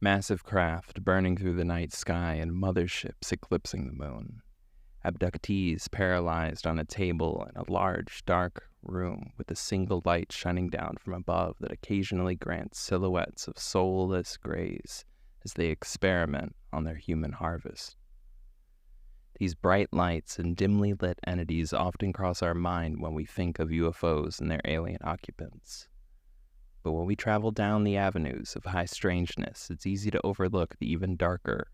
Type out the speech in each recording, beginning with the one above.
Massive craft burning through the night sky and motherships eclipsing the moon. Abductees paralyzed on a table in a large, dark room with a single light shining down from above that occasionally grants silhouettes of soulless grays as they experiment on their human harvest. These bright lights and dimly lit entities often cross our mind when we think of UFOs and their alien occupants. But when we travel down the avenues of high strangeness, it's easy to overlook the even darker,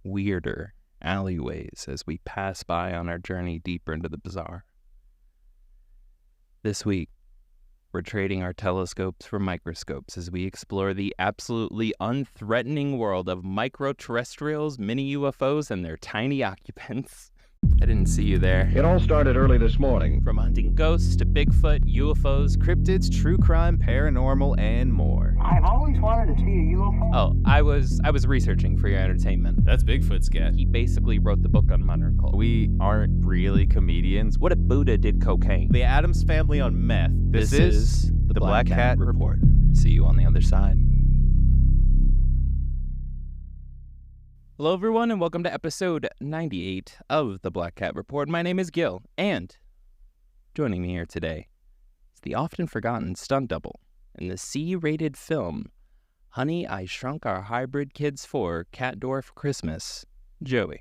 weirder alleyways as we pass by on our journey deeper into the bizarre. This week, we're trading our telescopes for microscopes as we explore the absolutely unthreatening world of micro-terrestrials, mini-UFOs, and their tiny occupants. I didn't see you there. It all started early this morning. From hunting ghosts to Bigfoot, UFOs, cryptids, true crime, paranormal, and more. I've always wanted to see a UFO. Oh, I was researching for your entertainment. That's Bigfoot's guess. He basically wrote the book on modern cult. We aren't really comedians. What if Buddha did cocaine? The Addams Family on meth. This is the Black Cat Report. See you on the other side. Hello, everyone, and welcome to episode 98 of the Black Cat Report. My name is Gil, and joining me here today is the often forgotten stunt double in the C-rated film Honey, I Shrunk Our Hybrid Kids for Cat Door for Christmas, Joey.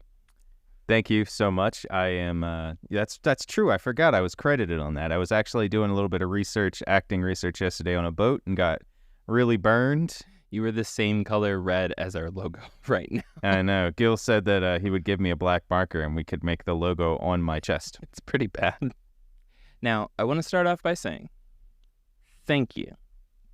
Thank you so much. I am, that's true. I forgot I was credited on that. I was actually doing a little bit of acting research yesterday on a boat and got really burned. You were the same color red as our logo right now. I know. Gil said that he would give me a black marker and we could make the logo on my chest. It's pretty bad. Now, I want to start off by saying thank you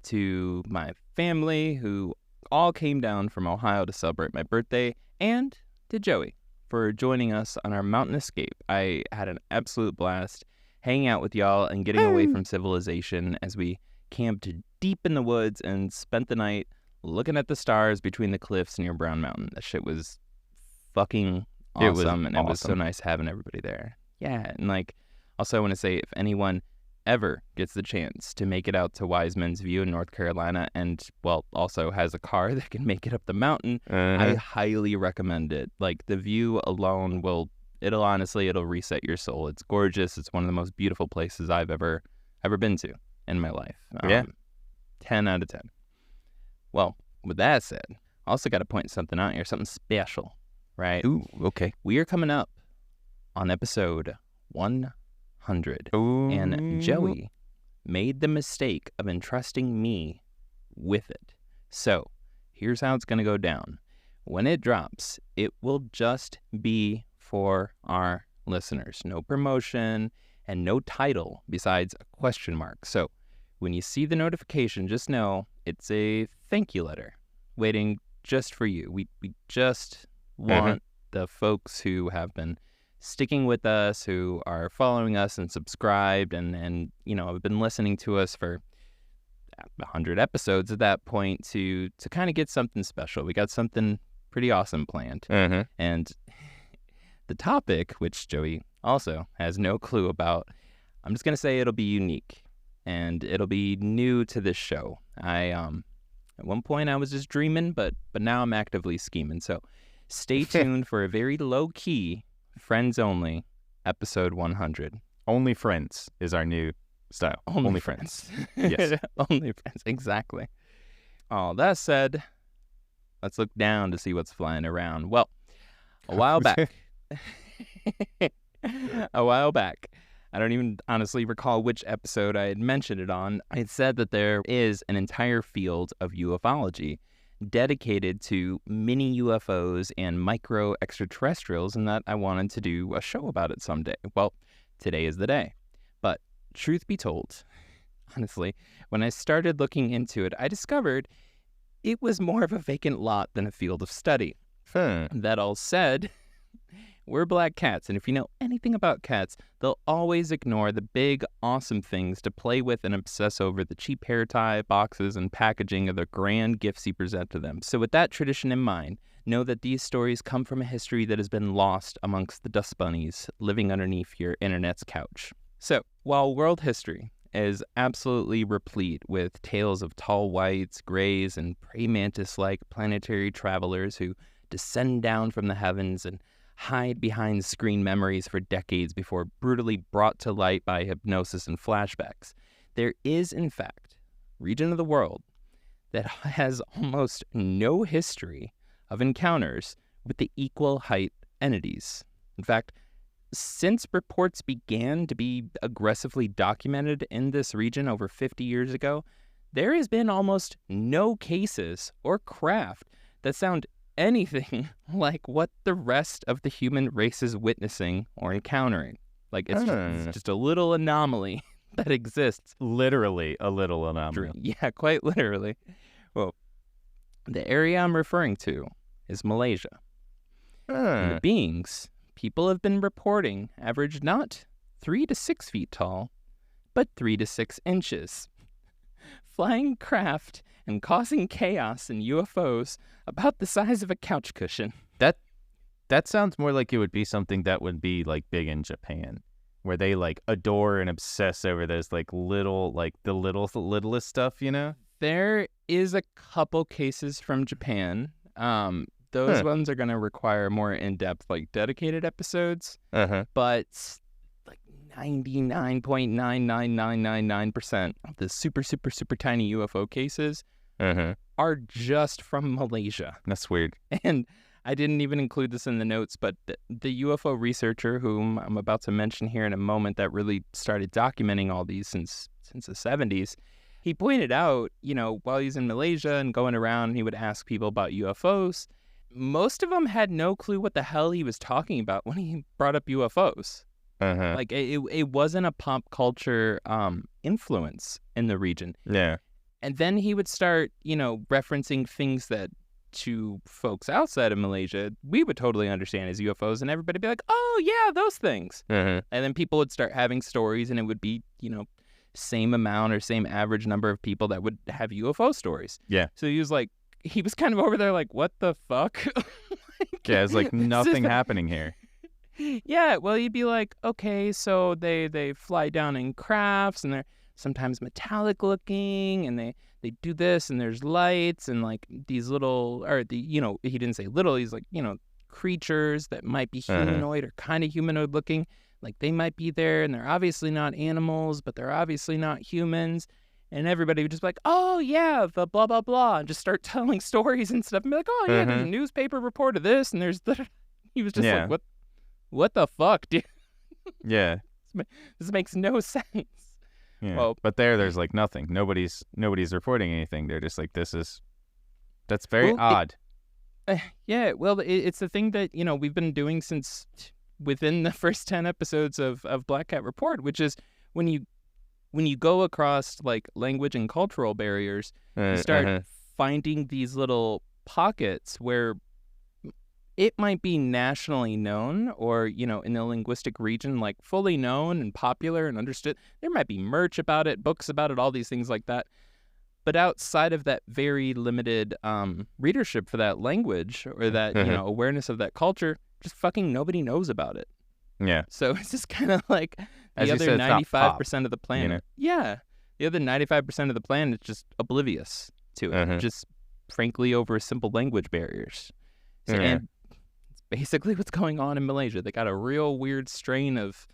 to my family who all came down from Ohio to celebrate my birthday, and to Joey for joining us on our mountain escape. I had an absolute blast hanging out with y'all and getting away from civilization as we camped deep in the woods and spent the night looking at the stars between the cliffs near Brown Mountain. That shit was fucking awesome, and it was so nice having everybody there. Yeah, and also I want to say, if anyone ever gets the chance to make it out to Wise Men's View in North Carolina and, also has a car that can make it up the mountain, I highly recommend it. The view alone it'll reset your soul. It's gorgeous. It's one of the most beautiful places I've ever been to in my life. 10 out of 10. Well, with that said, I also got to point something out here, something special, right? Ooh, okay. We are coming up on episode 100. Ooh. And Joey made the mistake of entrusting me with it. So here's how it's going to go down. When it drops, it will just be for our listeners. No promotion and no title besides a question mark. So when you see the notification, just know it's a thank you letter waiting just for you. We just want the folks who have been sticking with us, who are following us and subscribed and have been listening to us for 100 episodes at that point to kind of get something special. We got something pretty awesome planned. And the topic, which Joey also has no clue about, I'm just going to say it'll be unique. And it'll be new to this show. At one point I was just dreaming, but now I'm actively scheming. So stay tuned for a very low-key, friends-only, episode 100. Only friends is our new style. Only friends. Yes. Only friends, exactly. All that said, let's look down to see what's flying around. Well, a while back, I don't even honestly recall which episode I had mentioned it on. I had said that there is an entire field of ufology dedicated to mini-UFOs and micro-extraterrestrials, and that I wanted to do a show about it someday. Well, today is the day. But truth be told, honestly, when I started looking into it, I discovered it was more of a vacant lot than a field of study. That all said, we're black cats, and if you know anything about cats, they'll always ignore the big, awesome things to play with and obsess over the cheap hair tie, boxes, and packaging of the grand gifts you present to them. So with that tradition in mind, know that these stories come from a history that has been lost amongst the dust bunnies living underneath your internet's couch. So, while world history is absolutely replete with tales of tall whites, grays, and praying mantis-like planetary travelers who descend down from the heavens and hide behind screen memories for decades before brutally brought to light by hypnosis and flashbacks. There is, in fact, a region of the world that has almost no history of encounters with the equal height entities. In fact, since reports began to be aggressively documented in this region over 50 years ago, there has been almost no cases or craft that sound anything like what the rest of the human race is witnessing or encountering. Like, it's just a little anomaly that exists. Literally a little anomaly. Yeah, quite literally. Well, the area I'm referring to is Malaysia. And the beings people have been reporting average not 3 to 6 feet tall, but 3 to 6 inches. Flying craft and causing chaos in UFOs about the size of a couch cushion. That sounds more like it would be something that would be like big in Japan, where they like adore and obsess over those like little, like the littlest stuff, you know? There is a couple cases from Japan. Those ones are going to require more in-depth, like dedicated episodes. But like 99.99999% of the super, super, super tiny UFO cases are just from Malaysia. That's weird. And I didn't even include this in the notes, but the UFO researcher, whom I'm about to mention here in a moment, that really started documenting all these since the 70s, he pointed out, you know, while he's in Malaysia and going around, he would ask people about UFOs. Most of them had no clue what the hell he was talking about when he brought up UFOs. Like, it wasn't a pop culture influence in the region. Yeah. And then he would start, you know, referencing things that to folks outside of Malaysia, we would totally understand as UFOs, and everybody would be like, oh, yeah, those things. And then people would start having stories, and it would be, you know, same amount or same average number of people that would have UFO stories. Yeah. So he was kind of over there like, what the fuck? Yeah, it's like nothing happening here. Yeah, well, you'd be like, okay, so they fly down in crafts, and they're sometimes metallic looking, and they do this, and there's lights, and like these little, or you know, he didn't say little, he's like, you know, creatures that might be humanoid or kind of humanoid looking. Like, they might be there, and they're obviously not animals, but they're obviously not humans. And everybody would just be like, oh, yeah, the blah, blah, blah, and just start telling stories and stuff. And be like, oh, yeah, there's a newspaper report of this, and there's the... He was just like, what the fuck, dude? Yeah. This makes no sense. Yeah. Well, but there's like nothing. Nobody's reporting anything. They're just like, that's very odd. Yeah, well, it's the thing that, you know, we've been doing since within the first 10 episodes of Black Cat Report, which is when you go across like language and cultural barriers, you start finding these little pockets where it might be nationally known, or, you know, in the linguistic region, like fully known and popular and understood. There might be merch about it, books about it, all these things like that. But outside of that very limited readership for that language or that, you know, awareness of that culture, just fucking nobody knows about it. Yeah. So it's just kind of like the other said, 95% of the planet. You know? Yeah. The other 95% of the planet is just oblivious to it, just frankly over simple language barriers. So, and it's basically what's going on in Malaysia. They got a real weird strain of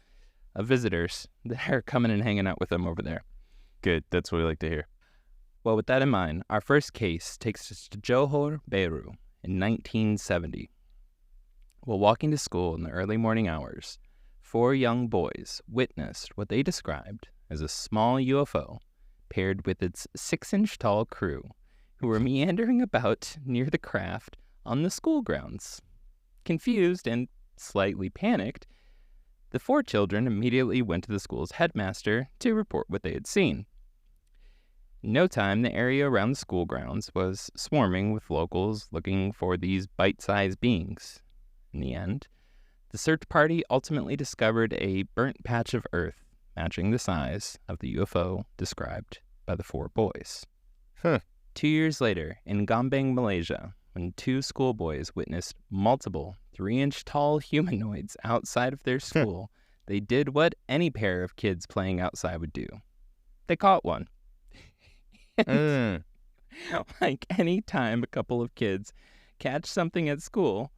visitors that are coming and hanging out with them over there. Good. That's what we like to hear. Well, with that in mind, our first case takes us to Johor Bahru in 1970. While walking to school in the early morning hours, 4 young boys witnessed what they described as a small UFO paired with its 6-inch tall crew, who were meandering about near the craft on the school grounds. Confused and slightly panicked, the 4 children immediately went to the school's headmaster to report what they had seen. In no time, the area around the school grounds was swarming with locals looking for these bite-sized beings. In the end, the search party ultimately discovered a burnt patch of earth matching the size of the UFO described by the 4 boys. 2 years later, in Gombang, Malaysia, when 2 schoolboys witnessed multiple 3-inch tall humanoids outside of their school, they did what any pair of kids playing outside would do. they caught one. Mm. Like anytime a couple of kids catch something at school,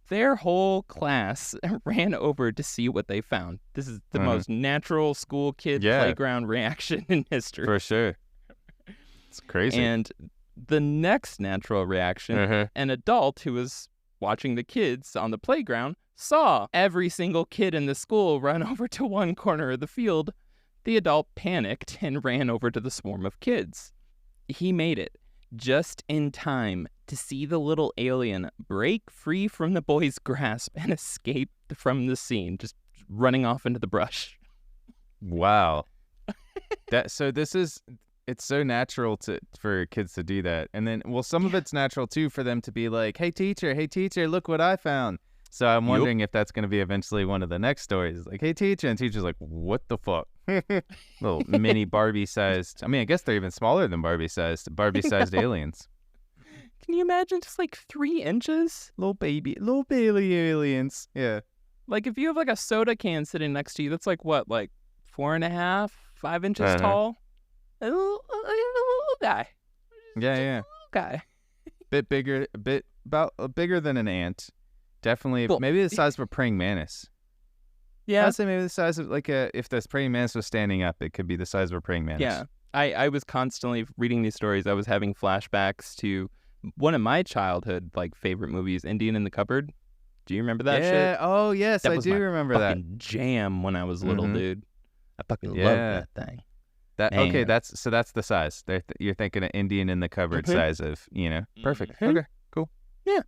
their whole class ran over to see what they found. This is the most natural school kid playground reaction in history. For sure. It's crazy. And the next natural reaction, an adult who was watching the kids on the playground saw every single kid in the school run over to one corner of the field. The adult panicked and ran over to the swarm of kids. He made it just in time to see the little alien break free from the boy's grasp and escape from the scene, just running off into the brush. Wow. It's so natural for kids to do that. And then, well, some of it's natural too for them to be like, hey teacher, look what I found. So I'm wondering if that's going to be eventually one of the next stories. Like, hey teacher, and teacher's like, what the fuck? Little mini Barbie-sized. I mean, I guess they're even smaller than Barbie-sized aliens. Can you imagine just like 3 inches? Little baby aliens. Yeah. Like if you have like a soda can sitting next to you, that's like what, like 4.5, 5 inches tall? A little guy. Yeah. Little guy. Bit bigger, bigger than an ant. Definitely, maybe the size of a praying mantis. Yeah. I'd say maybe the size of if this praying mantis was standing up, it could be the size of a praying mantis. Yeah. I was constantly reading these stories. I was having flashbacks to one of my childhood favorite movies, Indian in the Cupboard. Do you remember that shit? Yeah. Oh yes, I do remember that. Fucking jam when I was little, dude. I fucking love that thing. Okay, that's the size. You're thinking an Indian in the Cupboard size of, Perfect. Okay, cool. Yeah.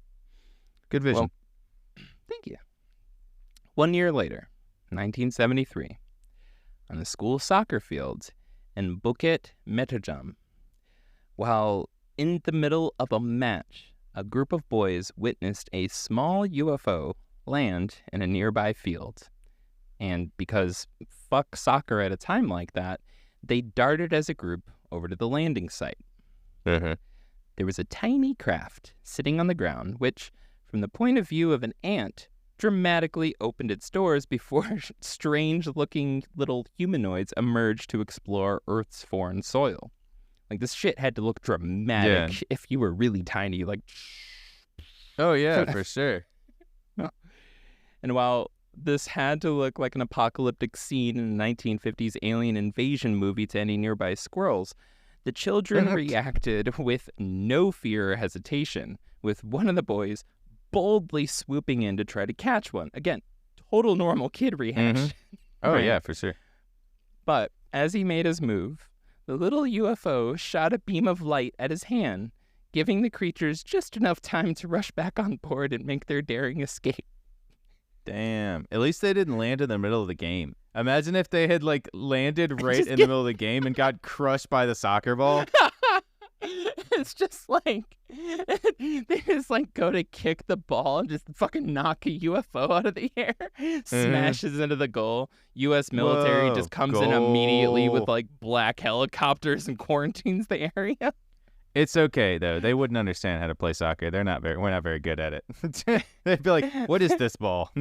Good vision. Well, thank you. 1 year later, 1973, on a school soccer field in Bukit Metajam, while in the middle of a match, a group of boys witnessed a small UFO land in a nearby field. And because fuck soccer at a time like that, they darted as a group over to the landing site. There was a tiny craft sitting on the ground, which, from the point of view of an ant, dramatically opened its doors before strange-looking little humanoids emerged to explore Earth's foreign soil. Like, this shit had to look dramatic if you were really tiny, like... Oh, yeah, for sure. And while this had to look like an apocalyptic scene in a 1950s alien invasion movie to any nearby squirrels, the children reacted with no fear or hesitation, with one of the boys boldly swooping in to try to catch one. Again, total normal kid reaction. Oh, yeah, for sure. But as he made his move, the little UFO shot a beam of light at his hand, giving the creatures just enough time to rush back on board and make their daring escape. Damn. At least they didn't land in the middle of the game. Imagine if they had landed right in the middle of the game and got crushed by the soccer ball. It's just they just go to kick the ball and just fucking knock a UFO out of the air, smashes into the goal. U.S. military just comes in immediately with black helicopters and quarantines the area. It's okay though. They wouldn't understand how to play soccer. We're not very good at it. They'd be like, "What is this ball?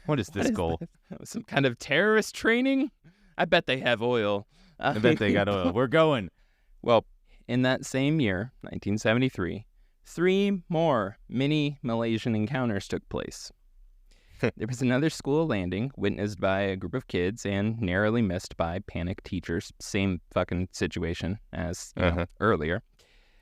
What is this goal? Some kind of terrorist training? I bet they have oil. I bet they got oil. We're going." Well, in that same year, 1973, 3 more mini-Malaysian encounters took place. There was another school landing witnessed by a group of kids and narrowly missed by panicked teachers. Same fucking situation as earlier.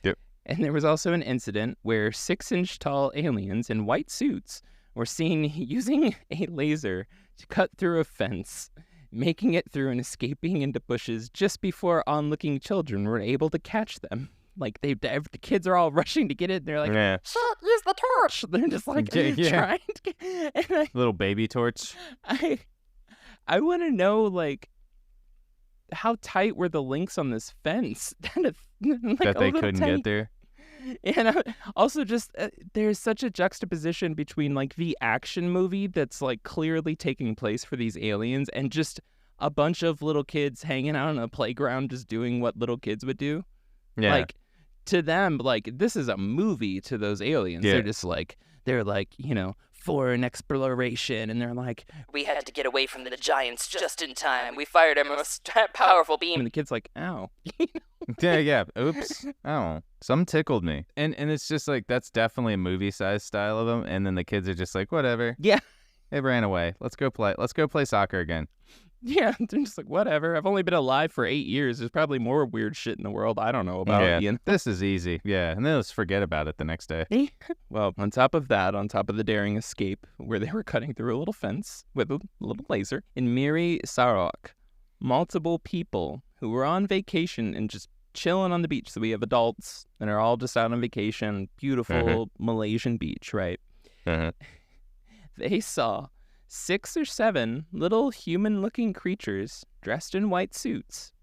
Yep. And there was also an incident where 6-inch tall aliens in white suits were seen using a laser to cut through a fence, making it through and escaping into bushes just before onlooking children were able to catch them. The kids are all rushing to get it. They're like, shit, use the torch. They're just trying to get... Little baby torch. I want to know, how tight were the links on this fence that they couldn't get there? And also just there's such a juxtaposition between the action movie that's clearly taking place for these aliens and just a bunch of little kids hanging out on a playground just doing what little kids would do. Yeah. To them, this is a movie to those aliens. Yeah. They're just they're foreign exploration, and they're like, We had to get away from the giants just in time. We fired our most powerful beam. and the kid's like, ow. Yeah. Oops. Oh, some tickled me. And it's just like, that's definitely a movie-sized style of them. And then the kids are just like, whatever. Yeah. They ran away. Let's go play soccer again. Yeah, they're just like, whatever. I've only been alive for 8 years. There's probably more weird shit in the world I don't know about. Yeah, Ian. this is easy. Yeah, and then let's forget about it the next day. Well, on top of that, on top of the daring escape, where they were cutting through a little fence with a little laser, in Miri Sarawak, multiple people who were on vacation and just chilling on the beach. So we have adults and are all just out on vacation, beautiful Malaysian beach, right? They saw 6 or 7 little human-looking creatures dressed in white suits.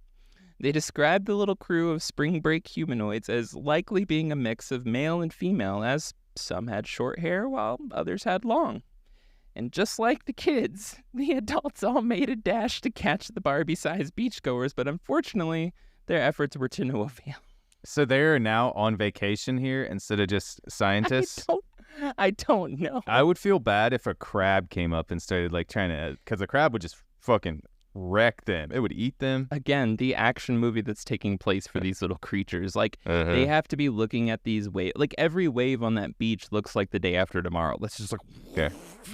They described the little crew of spring break humanoids as likely being a mix of male and female, as some had short hair while others had long. And just like the kids, the adults all made a dash to catch the Barbie-sized beachgoers, but unfortunately, their efforts were to no avail. So they are now on vacation here instead of just scientists? I don't know. I would feel bad if a crab came up and started like trying to, because the crab would just fucking wreck them. It would eat them. Again, the action movie that's taking place for these little creatures. Like, they have to be looking at these waves. Like, every wave on that beach looks like the day after tomorrow. Let's just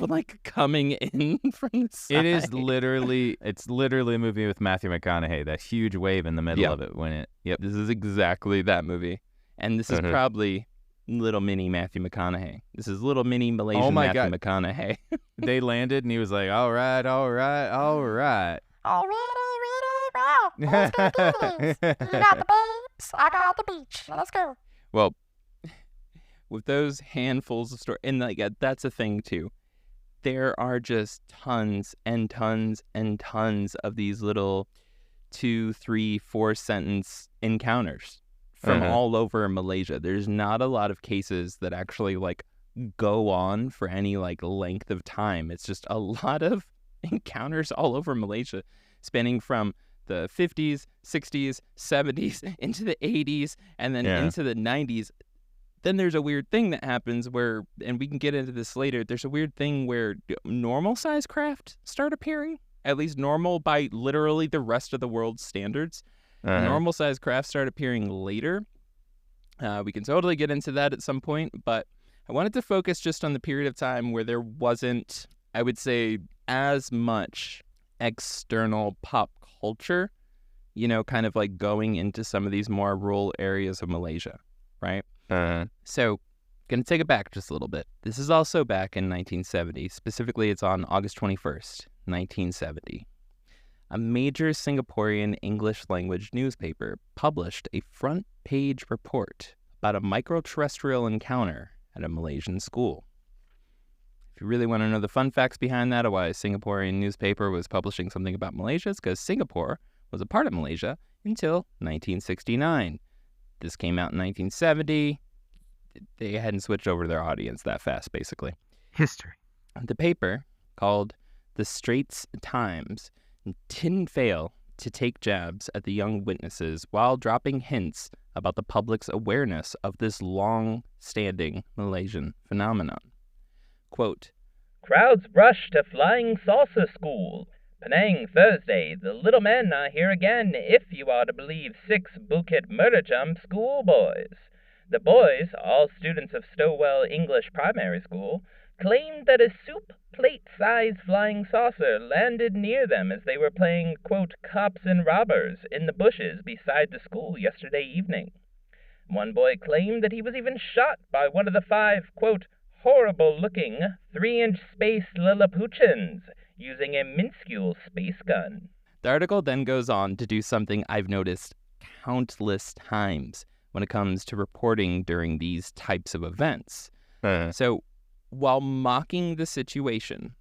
like coming in from the side. It is literally, it's literally a movie with Matthew McConaughey. That huge wave in the middle of it when it. Yep, this is exactly that movie. And this is probably little mini Matthew McConaughey. This is little mini Malaysian Matthew McConaughey. They landed and he was like, all right. Let's go do this. You got the babes, I got the beach. Let's go. Well, with those handfuls of stories, and like that's a thing too. There are just tons and tons and tons of these little 2, 3, 4 sentence encounters from all over Malaysia. There's not a lot of cases that actually like go on for any like length of time. It's just a lot of encounters all over Malaysia, spanning from the 50s, 60s, 70s, into the 80s, and then into the 90s. Then there's a weird thing that happens where, and we can get into this later, there's a weird thing where normal-sized craft start appearing, at least normal by literally the rest of the world's standards. Normal-sized craft start appearing later. We can totally get into that at some point, but I wanted to focus just on the period of time where there wasn't, I would say, as much external pop culture, you know, kind of like going into some of these more rural areas of Malaysia, right? So, going to take it back just a little bit. This is also back in 1970. Specifically, it's on August 21st, 1970. A major Singaporean English-language newspaper published a front-page report about a micro-terrestrial encounter at a Malaysian school. If you really want to know the fun facts behind that, or why a Singaporean newspaper was publishing something about Malaysia, it's because Singapore was a part of Malaysia until 1969. This came out in 1970. They hadn't switched over their audience that fast, basically. History. The paper, called The Straits Times, didn't fail to take jabs at the young witnesses while dropping hints about the public's awareness of this long-standing Malaysian phenomenon. Quote, Crowds rush to Flying Saucer School. Penang Thursday. The little men are here again, if you are to believe 6 Bukit Mertajam schoolboys. The boys, all students of Stowell English Primary School, claimed that a soup plate-sized flying saucer landed near them as they were playing, quote, cops and robbers in the bushes beside the school yesterday evening. One boy claimed that he was even shot by one of the 5, quote, horrible-looking 3-inch space Lilliputians using a minuscule space gun. The article then goes on to do something I've noticed countless times when it comes to reporting during these types of events. So, while mocking the situation,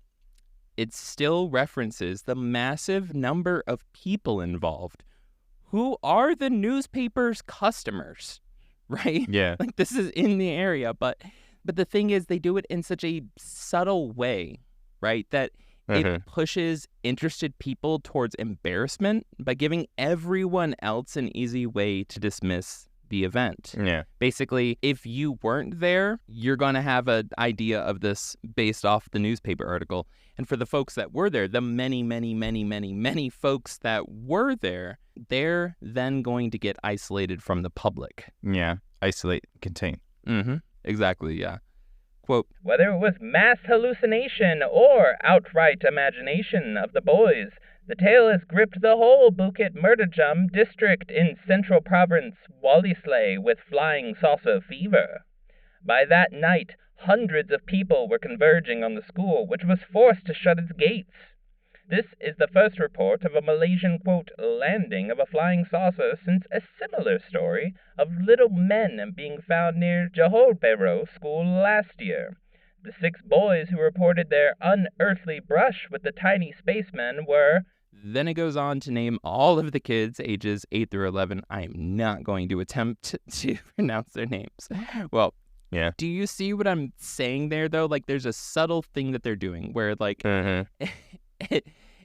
it still references the massive number of people involved who are the newspaper's customers, right? Yeah. Like, this is in the area, but the thing is, they do it in such a subtle way, right, that it pushes interested people towards embarrassment by giving everyone else an easy way to dismiss the event. Yeah. Basically, if you weren't there, you're going to have an idea of this based off the newspaper article. And for the folks that were there, the many folks that were there, they're then going to get isolated from the public. Yeah. Isolate, contain. Mm-hmm. Exactly, yeah. Quote, Whether it was mass hallucination or outright imagination of the boys, the tale has gripped the whole Bukit Merdajam district in Central Province, Wallisley, with flying saucer fever. By that night, hundreds of people were converging on the school, which was forced to shut its gates. This is the first report of a Malaysian, quote, landing of a flying saucer since a similar story of little men being found near Johor Bahru School last year. The 6 boys who reported their unearthly brush with the tiny spacemen were... Then it goes on to name all of the kids ages 8 through 11. I am not going to attempt to pronounce their names. Well, yeah. Do you see what I'm saying there, though? Like, there's a subtle thing that they're doing where, like,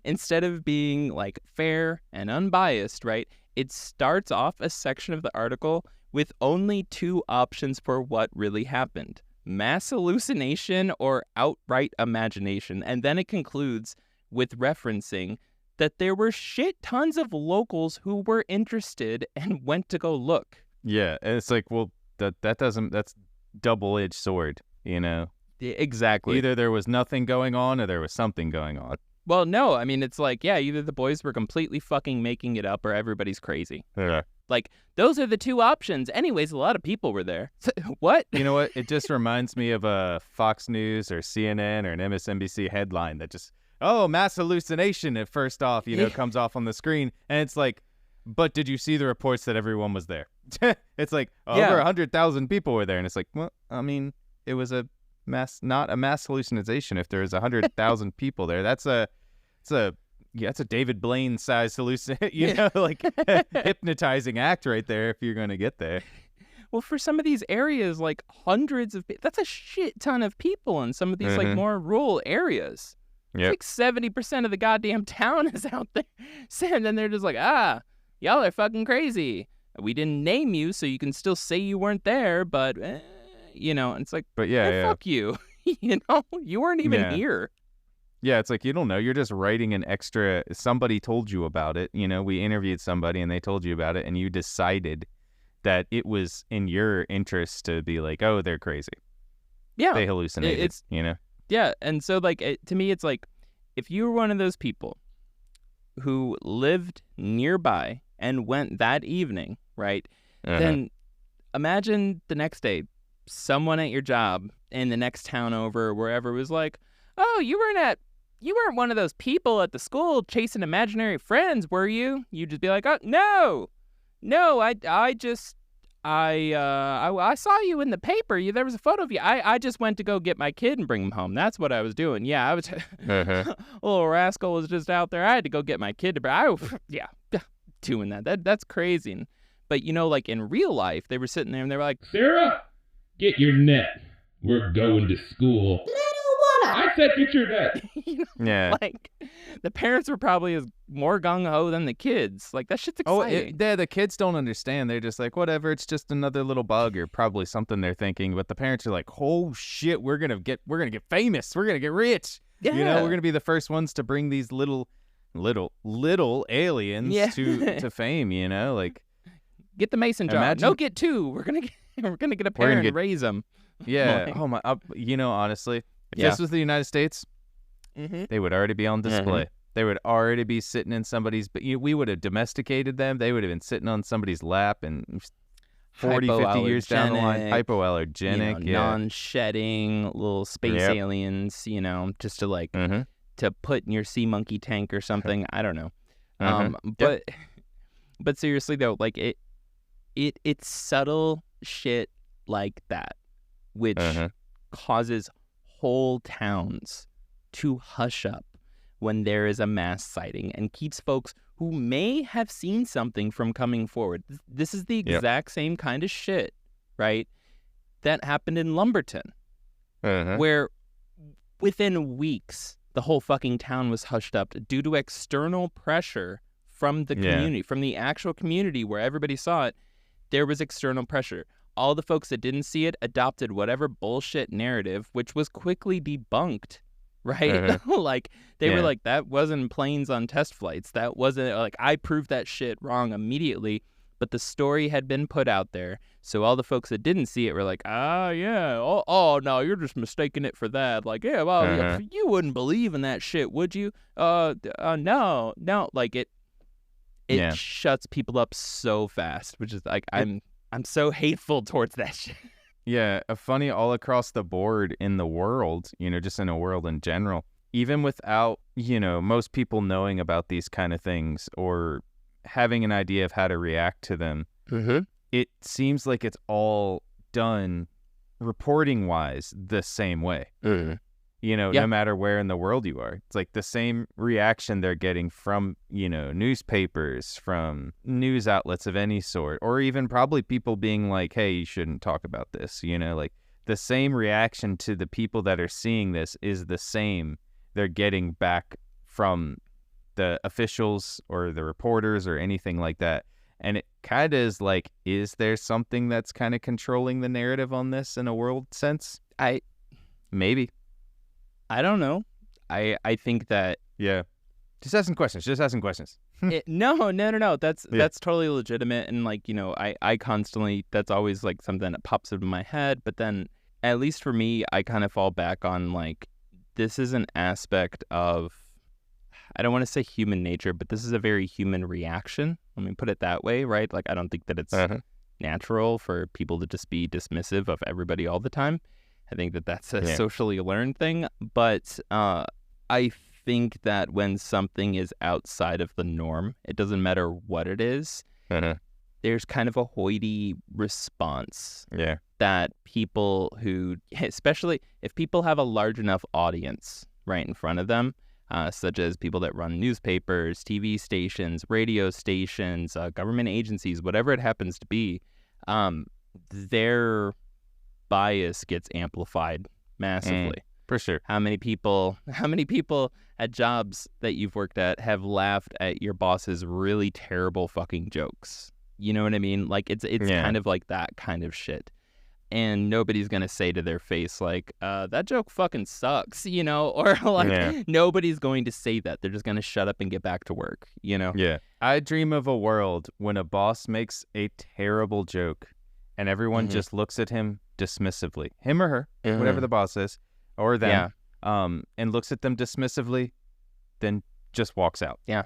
instead of being, like, fair and unbiased, right, it starts off a section of the article with only 2 options for what really happened. Mass hallucination or outright imagination. And then it concludes with referencing that there were shit tons of locals who were interested and went to go look. Yeah, and it's like, well, that's double-edged sword, you know? Exactly. Either there was nothing going on or there was something going on. Well, no, I mean, it's like, yeah, either the boys were completely fucking making it up or everybody's crazy. Yeah. Like, those are the 2 options. Anyways, a lot of people were there. What? You know what? It just reminds me of a Fox News or CNN or an MSNBC headline that just, oh, mass hallucination at first off, comes off on the screen. And it's like, but did you see the reports that everyone was there? It's like, over 100,000 people were there. And it's like, well, I mean, it was not a mass hallucination if there's 100,000 people there. That's a David Blaine size hallucination, like hypnotizing act right there if you're going to get there. Well, for some of these areas, like hundreds of that's a shit ton of people in some of these like more rural areas. Yeah. It's like 70% of the goddamn town is out there. And then they're just like, y'all are fucking crazy. We didn't name you, so you can still say you weren't there, but, and it's like, but fuck you. You weren't even here. Yeah, it's like, you don't know. You're just writing an extra, somebody told you about it. We interviewed somebody and they told you about it and you decided that it was in your interest to be like, oh, they're crazy. Yeah. They hallucinated, Yeah, and so, like, to me, it's like, if you were one of those people who lived nearby and went that evening, right, then imagine the next day, someone at your job in the next town over, wherever, was like, oh, you weren't one of those people at the school chasing imaginary friends, were you? You'd just be like, oh, no, I saw you in the paper. There was a photo of you. I just went to go get my kid and bring him home. That's what I was doing. Yeah, I was, little rascal was just out there. I had to go get my kid to bring, doing that. That's crazy. But, like in real life, they were sitting there and they were like, Sarah, get your net. We're going to school. I said get your net. Yeah. Like, the parents were probably more gung-ho than the kids. Like, that shit's exciting. The kids don't understand. They're just like, whatever, it's just another little bug or probably something they're thinking. But the parents are like, oh, shit, we're gonna get famous. We're going to get rich. Yeah. We're going to be the first ones to bring these little aliens to fame, like. Get the mason job. No, get 2. We're gonna get a pair and raise them. Yeah. Oh my. Honestly, if this was the United States, they would already be on display. They would already be sitting in somebody's. We would have domesticated them. They would have been sitting on somebody's lap and 40, 50 years down the line, hypoallergenic, non-shedding little space aliens. Just to like to put in your sea monkey tank or something. I don't know. But seriously though, like it's subtle shit like that, which causes whole towns to hush up when there is a mass sighting and keeps folks who may have seen something from coming forward. This is the exact same kind of shit, right, that happened in Lumberton, where within weeks, the whole fucking town was hushed up due to external pressure from the community, from the actual community where everybody saw it. there was external pressure. All the folks that didn't see it adopted whatever bullshit narrative, which was quickly debunked, right? Like, they were like, that wasn't planes on test flights. That wasn't, like, I proved that shit wrong immediately. But the story had been put out there, so all the folks that didn't see it were like, yeah, oh no, you're just mistaking it for that. Like, yeah, well, yeah, you wouldn't believe in that shit, would you? No. Like, it shuts people up so fast, which is like, I'm so hateful towards that shit. Yeah, a funny all across the board in the world, just in a world in general, even without, most people knowing about these kind of things or having an idea of how to react to them. It seems like it's all done reporting wise the same way. No matter where in the world you are, it's like the same reaction they're getting from newspapers, from news outlets of any sort, or even probably people being like, hey, you shouldn't talk about this. Like the same reaction to the people that are seeing this is the same they're getting back from the officials or the reporters or anything like that. And it kind of is like, is there something that's kind of controlling the narrative on this in a world sense? Maybe. I don't know. I think that... Yeah. Just asking questions. No. That's totally legitimate. And like, I constantly, that's always like something that pops up in my head. But then at least for me, I kind of fall back on like, this is an aspect of, I don't want to say human nature, but this is a very human reaction. Let me put it that way, right? Like, I don't think that it's natural for people to just be dismissive of everybody all the time. I think that that's a socially learned thing. But I think that when something is outside of the norm, it doesn't matter what it is, there's kind of a hoity response that people who, especially if people have a large enough audience right in front of them, such as people that run newspapers, TV stations, radio stations, government agencies, whatever it happens to be, their bias gets amplified massively. For sure. How many people at jobs that you've worked at have laughed at your boss's really terrible fucking jokes? You know what I mean? Like, it's kind of like that kind of shit. And nobody's going to say to their face, like, that joke fucking sucks, or like, nobody's going to say that. They're just going to shut up and get back to work, Yeah. I dream of a world when a boss makes a terrible joke and everyone just looks at him dismissively, him or her, whatever the boss is, or them, and looks at them dismissively, then just walks out. Yeah.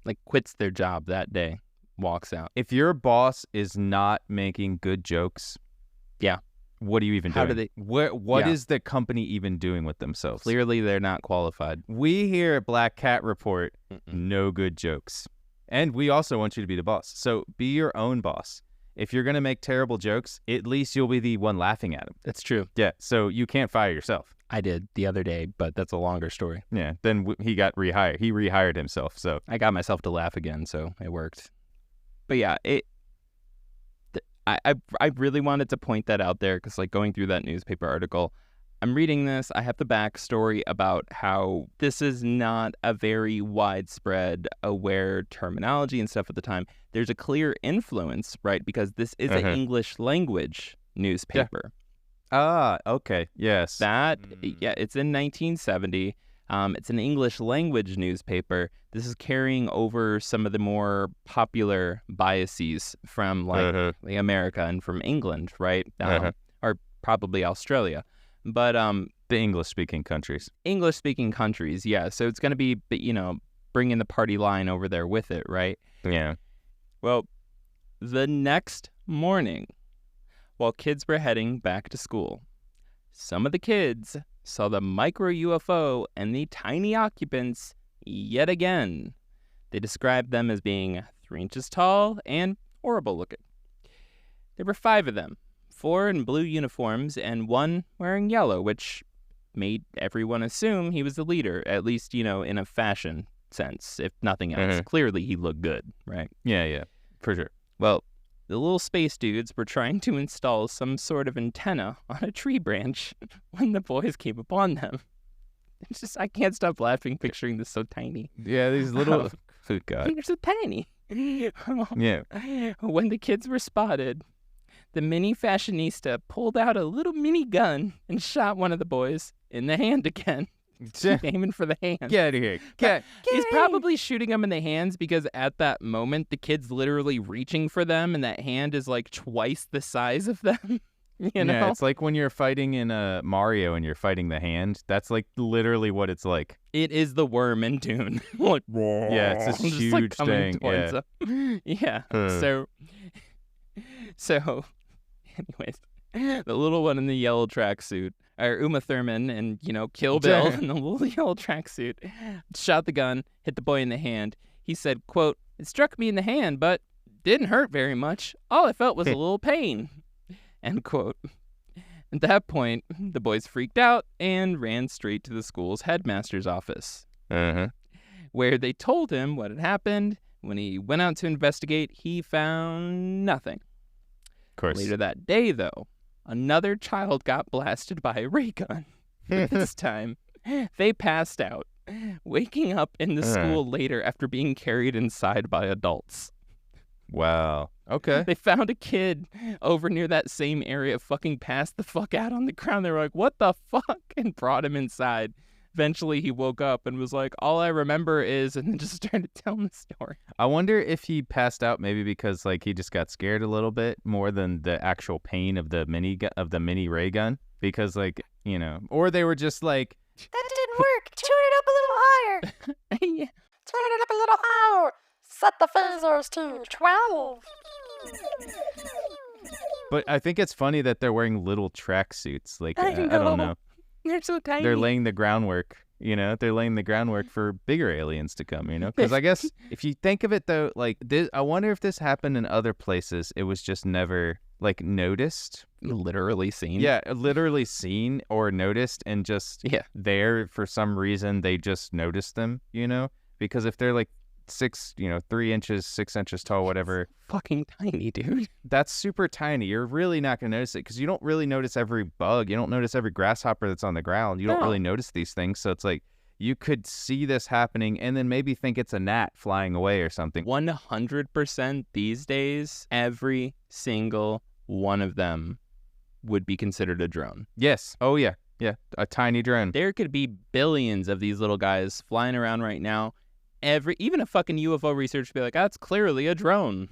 Like, quits their job that day, walks out. If your boss is not making good jokes, what are you even doing? How do they? What is the company even doing with themselves? Clearly, they're not qualified. We here at Black Cat Report, no good jokes. And we also want you to be the boss. So be your own boss. If you're going to make terrible jokes, at least you'll be the one laughing at them. That's true. Yeah, so you can't fire yourself. I did the other day, but that's a longer story. Yeah, then he got rehired. He rehired himself, so. I got myself to laugh again, so it worked. But yeah, I really wanted to point that out there because, like, going through that newspaper article, I'm reading this. I have the backstory about how this is not a very widespread aware terminology and stuff at the time. There's a clear influence, right? Because this is an English language newspaper. Ah, okay. Yes. It's in 1970. It's an English language newspaper. This is carrying over some of the more popular biases from like America and from England, right? Or probably Australia. But the English-speaking countries. English-speaking countries, yeah. So it's going to be, bringing the party line over there with it, right? Yeah. Well, the next morning, while kids were heading back to school, some of the kids saw the micro-UFO and the tiny occupants yet again. They described them as being 3 inches tall and horrible looking. There were 5 of them. 4 in blue uniforms and 1 wearing yellow, which made everyone assume he was the leader, at least, in a fashion sense, if nothing else. Clearly, he looked good, right? Yeah, for sure. Well, the little space dudes were trying to install some sort of antenna on a tree branch when the boys came upon them. It's just, I can't stop laughing picturing this so tiny. Yeah, these little... Oh, God. They're so tiny. Yeah. When the kids were spotted, the mini fashionista pulled out a little mini gun and shot one of the boys in the hand again. Aiming for the hand. Get out of here. He's probably shooting them in the hands because at that moment, the kid's literally reaching for them and that hand is like twice the size of them. You know? Yeah, it's like when you're fighting in Mario and you're fighting the hand. That's like literally what it's like. It is the worm in Dune. Like, yeah, it's this just, huge like, coming thing. towards Yeah. him. Yeah. So, anyways, the little one in the yellow tracksuit, or Uma Thurman and, Kill Bill in the little yellow tracksuit, shot the gun, hit the boy in the hand. He said, quote, "It struck me in the hand, but didn't hurt very much. All I felt was a little pain." End quote. At that point, the boys freaked out and ran straight to the school's headmaster's office, where they told him what had happened. When he went out to investigate, he found nothing. Of course. Later that day, though, another child got blasted by a ray gun. This time, they passed out, waking up in the school later after being carried inside by adults. Wow. Okay. They found a kid over near that same area fucking passed the fuck out on the ground. They were like, "What the fuck?" and brought him inside. Eventually, he woke up and was like, "All I remember is," and then just started telling the story. I wonder if he passed out maybe because like he just got scared a little bit more than the actual pain of the mini ray gun, because like, or they were just like, That didn't work. Tune it up a little higher. Yeah. Turn it up a little higher. Set the phasers to 12. But I think it's funny that they're wearing little tracksuits. Like, I I don't know. They're so tiny. They're laying the groundwork, they're laying the groundwork for bigger aliens to come, Because I guess if you think of it, though, like, this, I wonder if this happened in other places. It was just never, like, noticed. Literally seen. Yeah, literally seen or noticed and just there for some reason they just noticed them, Because if they're, like, 3 inches, 6 inches tall, whatever. Fucking tiny, dude. That's super tiny. You're really not going to notice it because you don't really notice every bug. You don't notice every grasshopper that's on the ground. You don't really notice these things. So it's like you could see this happening and then maybe think it's a gnat flying away or something. 100% these days, every single one of them would be considered a drone. Yes. Oh, yeah. Yeah. A tiny drone. There could be billions of these little guys flying around right now. Even a fucking UFO researcher would be like, "That's clearly a drone."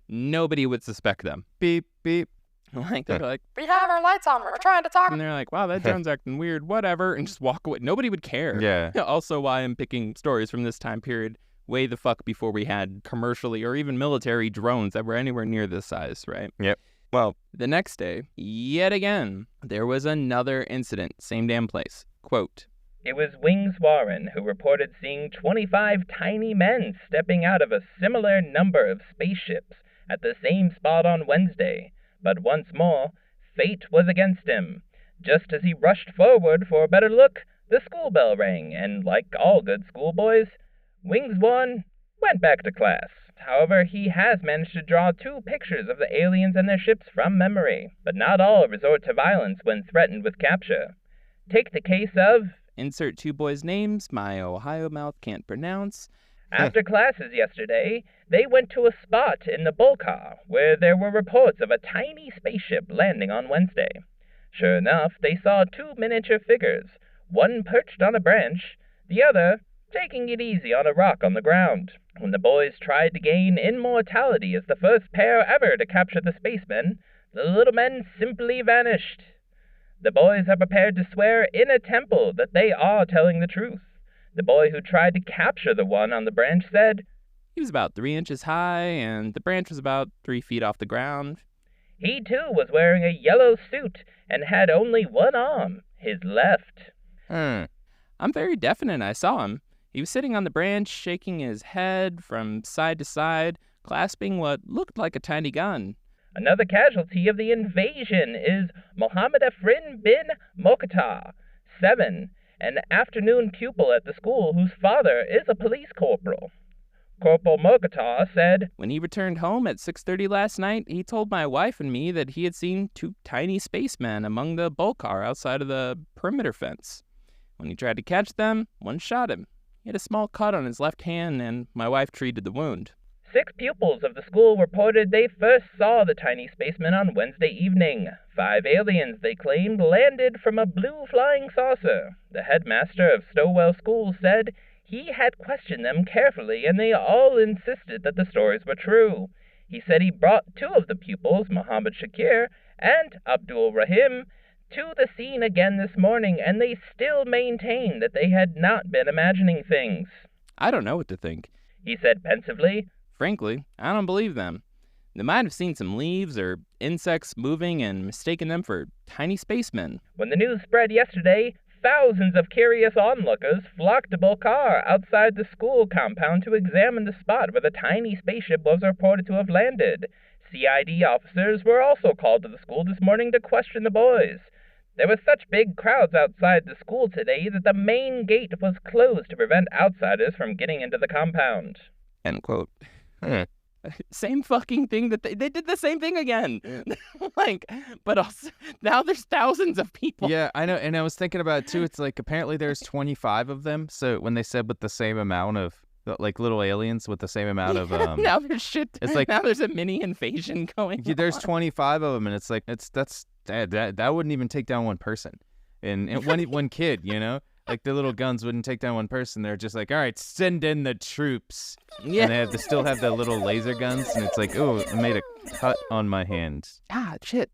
Nobody would suspect them. Beep, beep. Like, they're like, We have our lights on. We're trying to talk. and they're like, "Wow, that drone's acting weird, whatever," and just walk away. Nobody would care. Yeah. Also why I'm picking stories from this time period way the fuck before we had commercially or even military drones that were anywhere near this size, right? Yep. Well, the next day, yet again, there was another incident. Same damn place. Quote, It was Wings Warren who reported seeing 25 tiny men stepping out of a similar number of spaceships at the same spot on Wednesday, but once more, fate was against him. Just as he rushed forward for a better look, the school bell rang, and like all good schoolboys, Wings Warren went back to class. However, he has managed to draw 2 pictures of the aliens and their ships from memory, but not all resort to violence when threatened with capture. Take the case of... insert 2 boys' names my Ohio mouth can't pronounce. After classes yesterday, they went to a spot in the Bolkar where there were reports of a tiny spaceship landing on Wednesday. Sure enough, they saw 2 miniature figures, one perched on a branch, the other taking it easy on a rock on the ground. When the boys tried to gain immortality as the first pair ever to capture the spacemen, the little men simply vanished. The boys are prepared to swear in a temple that they are telling the truth. The boy who tried to capture the one on the branch said, He was about 3 inches high, and the branch was about 3 feet off the ground. He too was wearing a yellow suit and had only one arm, his left. I'm very definite. I saw him. He was sitting on the branch, shaking his head from side to side, clasping what looked like a tiny gun. Another casualty of the invasion is Mohammed Afrin bin Mokhtar, 7, an afternoon pupil at the school whose father is a police corporal. Corporal Mokhtar said, When he returned home at 6:30 last night, he told my wife and me that he had seen 2 tiny spacemen among the Bolkar outside of the perimeter fence. When he tried to catch them, one shot him. He had a small cut on his left hand, and my wife treated the wound. 6 pupils of the school reported they first saw the tiny spaceman on Wednesday evening. 5 aliens, they claimed, landed from a blue flying saucer. The headmaster of Stowell School said he had questioned them carefully, and they all insisted that the stories were true. He said he brought 2 of the pupils, Muhammad Shakir and Abdul Rahim, to the scene again this morning, and they still maintain that they had not been imagining things. I don't know what to think. He said pensively, Frankly, I don't believe them. They might have seen some leaves or insects moving and mistaken them for tiny spacemen. When the news spread yesterday, thousands of curious onlookers flocked to Bolkar outside the school compound to examine the spot where the tiny spaceship was reported to have landed. CID officers were also called to the school this morning to question the boys. There were such big crowds outside the school today that the main gate was closed to prevent outsiders from getting into the compound. End quote. Same fucking thing that they did the same thing again. Like, but also now there's thousands of people. Yeah, I know. And I was thinking about it too. It's like apparently there's 25 of them. So when they said with the same amount of like little aliens with the same amount of now there's shit. It's like now there's a mini invasion going. Yeah, there's on. 25 of them, and it's like that wouldn't even take down one person, and one kid, you know. Like the little guns wouldn't take down one person. They're just like, all right, send in the troops. Yeah. And they have to still have the little laser guns, and it's like, oh, I made a cut on my hand. Ah, shit.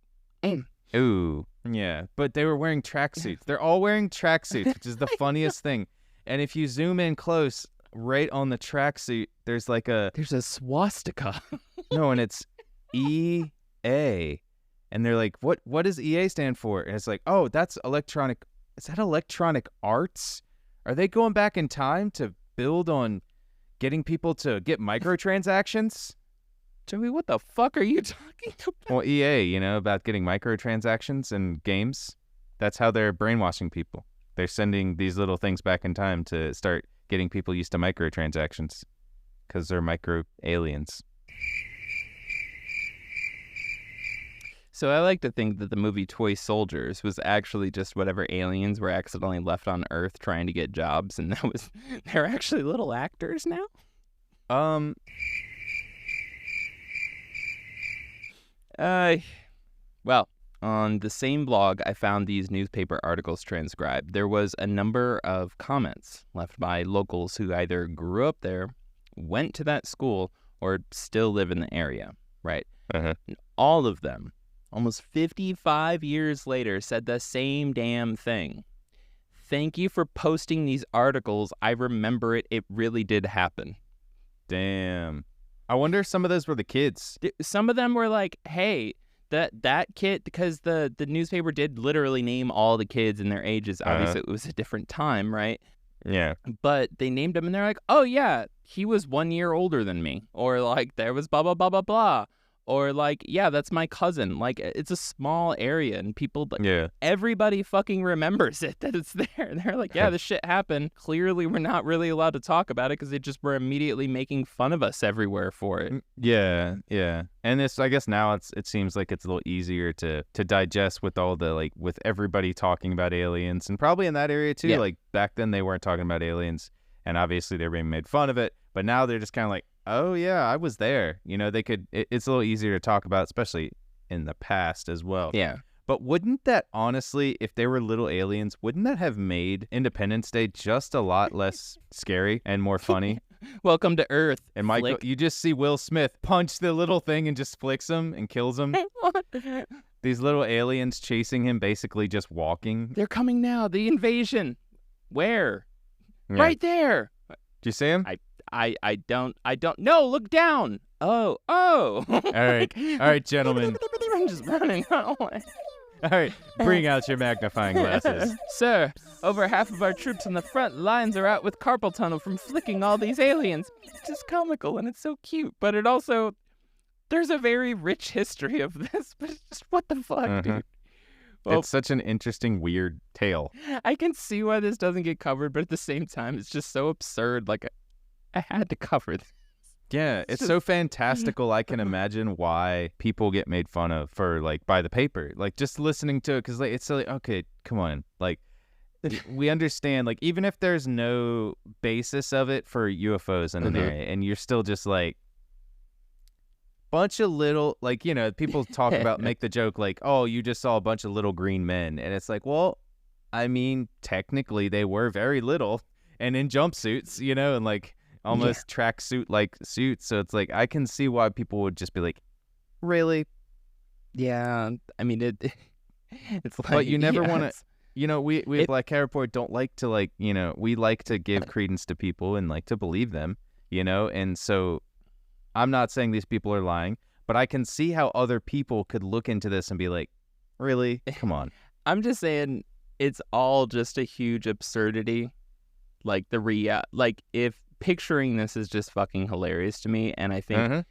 Ooh, yeah. But they were wearing tracksuits. They're all wearing tracksuits, which is the funniest thing. And if you zoom in close, right on the tracksuit, there's a swastika. No, and it's EA. And they're like, what does EA stand for? And it's like, oh, that's electronic. Is that electronic arts? Are they going back in time to build on getting people to get microtransactions? Joey, what the fuck are you talking about? Well, EA, you know, about getting microtransactions in games. That's how they're brainwashing people. They're sending these little things back in time to start getting people used to microtransactions because they're micro aliens. So I like to think that the movie Toy Soldiers was actually just whatever aliens were accidentally left on Earth trying to get jobs, and they're actually little actors now? Well, on the same blog, I found these newspaper articles transcribed. There was a number of comments left by locals who either grew up there, went to that school, or still live in the area, right? Uh-huh. All of them, almost 55 years later, said the same damn thing. Thank you for posting these articles. I remember it. It really did happen. Damn. I wonder if some of those were the kids. Some of them were like, hey, that kid, because the newspaper did literally name all the kids and their ages. Obviously, it was a different time, right? Yeah. But they named them, and they're like, oh, yeah, he was 1 year older than me. Or, like, there was blah, blah, blah, blah, blah. Or, like, yeah, that's my cousin. Like, it's a small area, and people, everybody fucking remembers it, that it's there. And they're like, yeah, this shit happened. Clearly, we're not really allowed to talk about it because they just were immediately making fun of us everywhere for it. Yeah, yeah. And I guess now it seems like it's a little easier to digest with all the, like, with everybody talking about aliens. And probably in that area, too. Yeah. Like, back then, they weren't talking about aliens. And obviously, they were being made fun of it. But now they're just kind of like, oh, yeah, I was there. You know, it's a little easier to talk about, especially in the past as well. Yeah. But wouldn't that, honestly, if they were little aliens, wouldn't that have made Independence Day just a lot less scary and more funny? Welcome to Earth. And Michael, you just see Will Smith punch the little thing and just flicks him and kills him. These little aliens chasing him, basically just walking. They're coming now. The invasion. Where? Yeah. Right there. Do you see him? I don't. No, look down. Oh. All right, gentlemen. I'm just running away. All right, bring out your magnifying glasses. Sir, over half of our troops on the front lines are out with carpal tunnel from flicking all these aliens. It's just comical and it's so cute, but it also, there's a very rich history of this, but it's just, what the fuck, dude? Well, it's such an interesting, weird tale. I can see why this doesn't get covered, but at the same time, it's just so absurd. Like, I had to cover this. Yeah, it's so fantastical. I can imagine why people get made fun of for, like, by the paper. Like, just listening to it, because, like, it's like, okay, come on. Like, we understand, like, even if there's no basis of it for UFOs in an area, and you're still just like, bunch of little, like, you know, people talk about, make the joke like, oh, you just saw a bunch of little green men. And it's like, well, I mean, technically they were very little and in jumpsuits, you know, and like almost tracksuit-like suits. So it's like, I can see why people would just be like, really? Yeah, I mean, it's like... But you never want to... You know, we at Black Cat Report don't like to, like, you know, we like to give credence to people and like to believe them, you know? And so I'm not saying these people are lying, but I can see how other people could look into this and be like, really? Come on. I'm just saying it's all just a huge absurdity. Like, like, if picturing this is just fucking hilarious to me, and I think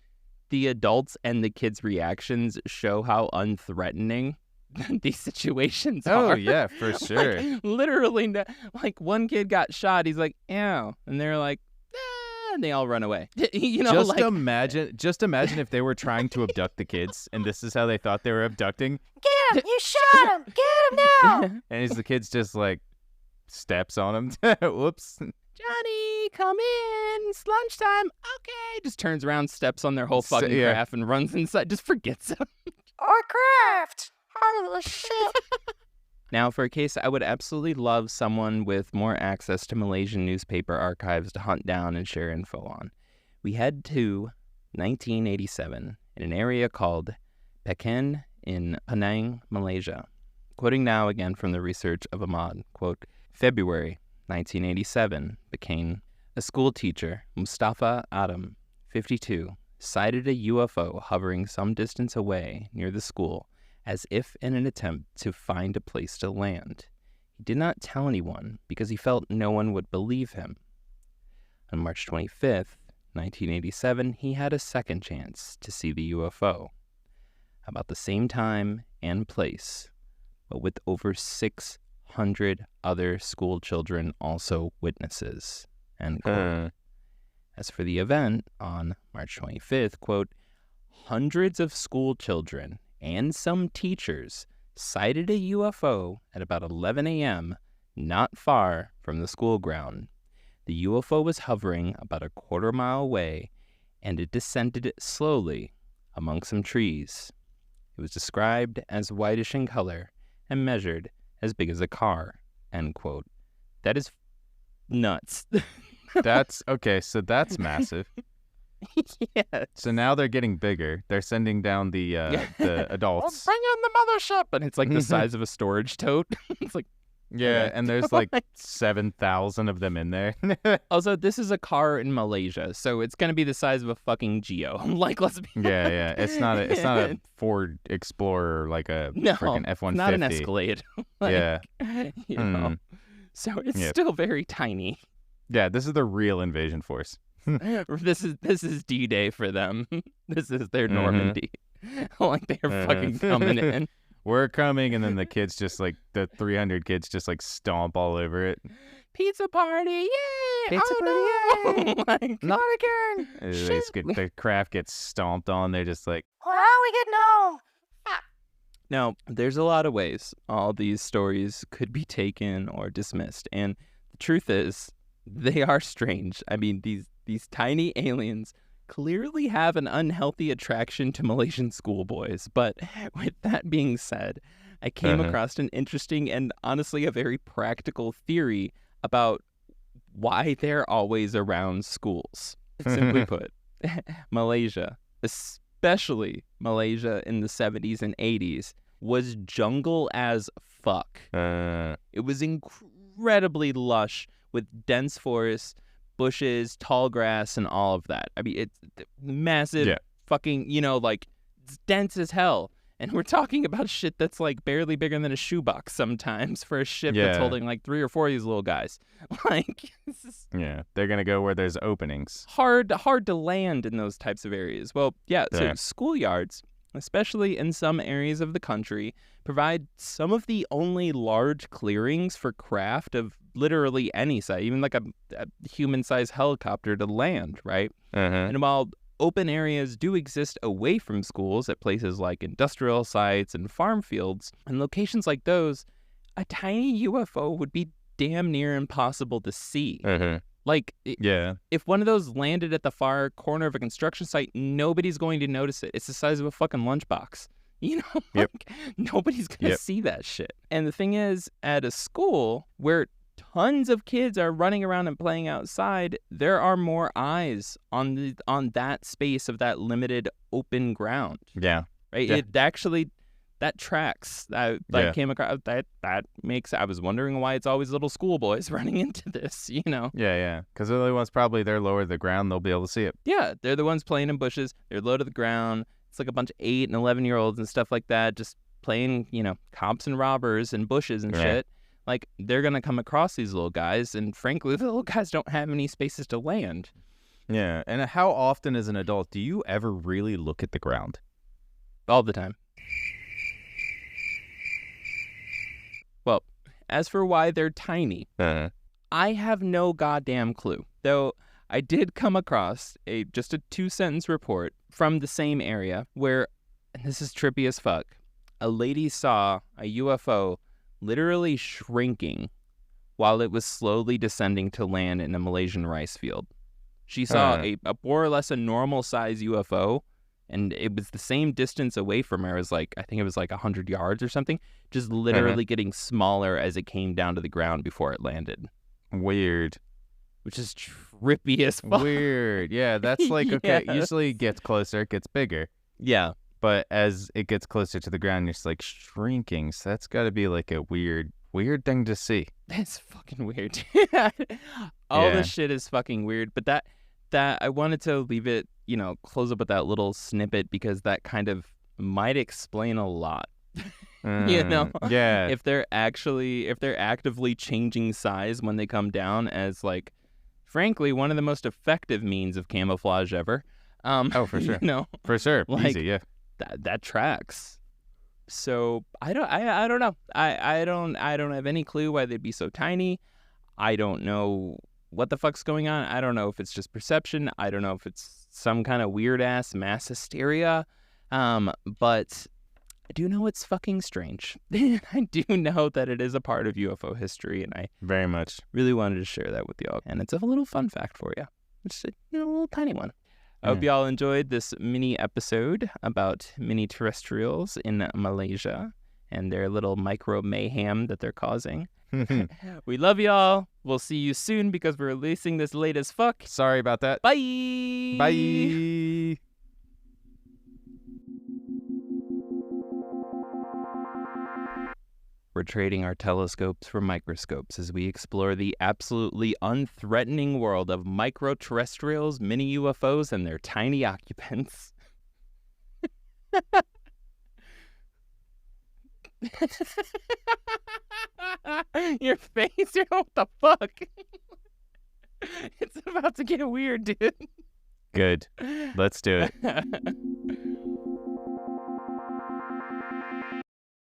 the adults and the kids' reactions show how unthreatening these situations are. Oh, yeah, for sure. Like, literally, like, one kid got shot. He's like, ew. And they're like, ah, and they all run away. You know, just imagine if they were trying to abduct the kids, and this is how they thought they were abducting. Get him! You shot him! Get him now! And as the kids just, like, steps on him. Whoops. Johnny, come in. It's lunchtime. Okay. Just turns around, steps on their whole fucking craft, and runs inside. Just forgets them. Our craft! Holy shit! Now, for a case, I would absolutely love someone with more access to Malaysian newspaper archives to hunt down and share info on. We head to 1987 in an area called Pekan in Penang, Malaysia. Quoting now again from the research of Ahmad, quote, February 1987, Pekan, a school teacher, Mustafa Adam, 52, sighted a UFO hovering some distance away near the school, as if in an attempt to find a place to land. He did not tell anyone because he felt no one would believe him. On March 25th, 1987, he had a second chance to see the UFO. About the same time and place, but with over 600 other school children also witnesses. End quote. As for the event on March 25th, quote, hundreds of school children and some teachers sighted a UFO at about 11 a.m. not far from the school ground. The UFO was hovering about a quarter-mile away, and it descended slowly among some trees. It was described as whitish in color and measured as big as a car, end quote. That is nuts. That's, okay, so that's massive. Yes. So now they're getting bigger. They're sending down the adults. Bring in the mothership! And it's like the size of a storage tote. It's like... Yeah, and there's like 7,000 of them in there. Also, this is a car in Malaysia, so it's gonna be the size of a fucking Geo. Like, let's be Yeah. It's not a Ford Explorer, like a freaking F-150. Not an Escalade. Like, yeah. You know. So it's still very tiny. Yeah, this is the real invasion force. This is D-Day for them. This is their Normandy. Like, they're fucking coming in. We're coming, and then the kids just like, the 300 kids just like stomp all over it. Pizza party, yay! Pizza party, no! Like, Not again! The craft gets stomped on. They're just like, Well, how are we getting home? Now, there's a lot of ways all these stories could be taken or dismissed, and the truth is, they are strange. I mean, these tiny aliens clearly have an unhealthy attraction to Malaysian schoolboys. But with that being said, I came across an interesting and honestly a very practical theory about why they're always around schools. Simply put, Malaysia, especially Malaysia in the 70s and 80s, was jungle as fuck. It was incredibly lush with dense forests, bushes, tall grass, and all of that. I mean, it's massive fucking, you know, like, it's dense as hell. And we're talking about shit that's, like, barely bigger than a shoebox sometimes for a ship that's holding, like, 3 or 4 of these little guys. Like, this is they're going to go where there's openings. hard to land in those types of areas. Well, so schoolyards, especially in some areas of the country, provide some of the only large clearings for craft of literally any size, even like a human-sized helicopter to land, right? And while open areas do exist away from schools at places like industrial sites and farm fields, in locations like those, a tiny UFO would be damn near impossible to see. Like, Yeah. if one of those landed at the far corner of a construction site, nobody's going to notice it. It's the size of a fucking lunchbox. You know, Yep. like, nobody's going to Yep. see that shit. And the thing is, at a school where tons of kids are running around and playing outside, there are more eyes on that space of that limited open ground, Yeah. right? Yeah. It actually, that tracks. That Yeah. came across, that makes, I was wondering why it's always little schoolboys running into this, you know? Yeah. Because they're the ones probably they're lower to the ground. They'll be able to see it. Yeah, they're the ones playing in bushes. They're low to the ground. It's like a bunch of 8 and 11-year-olds and stuff like that, just playing, you know, cops and robbers and bushes and Right. shit. Like, they're going to come across these little guys, and frankly, the little guys don't have any spaces to land. Yeah. And how often as an adult do you ever really look at the ground? All the time. Well, as for why they're tiny, I have no goddamn clue. Though I did come across just a 2-sentence report from the same area where, and this is trippy as fuck, a lady saw a UFO literally shrinking while it was slowly descending to land in a Malaysian rice field. She saw a more or less a normal size UFO, and it was the same distance away from her as, like, I think it was like 100 yards or something, just literally getting smaller as it came down to the ground before it landed. Weird. Which is trippy as fuck. Weird. Yeah, that's like, okay, Yes. usually it gets closer, it gets bigger. Yeah. But as it gets closer to the ground, it's like shrinking. So that's got to be like a weird thing to see. That's fucking weird. All Yeah. this shit is fucking weird. But that I wanted to leave it, you know, close up with that little snippet because that kind of might explain a lot. You know? Yeah. If they're actively changing size when they come down as, like, frankly, one of the most effective means of camouflage ever. Oh, for sure. You know, For sure. Like, Easy, yeah. that tracks. So I don't know. I don't have any clue why they'd be so tiny. I don't know what the fuck's going on. I don't know if it's just perception. I don't know if it's some kind of weird ass mass hysteria. But I do know it's fucking strange. I do know that it is a part of UFO history, and I Very much. really wanted to share that with y'all. And it's a little fun fact for you. It's a little tiny one. I hope y'all enjoyed this mini episode about mini-terrestrials in Malaysia and their little micro mayhem that they're causing. We love y'all. We'll see you soon because we're releasing this late as fuck. Sorry about that. Bye. Bye. We're trading our telescopes for microscopes as we explore the absolutely unthreatening world of micro-terrestrials, mini-UFOs, and their tiny occupants. Your face, what the fuck? It's about to get weird, dude. Good. Let's do it.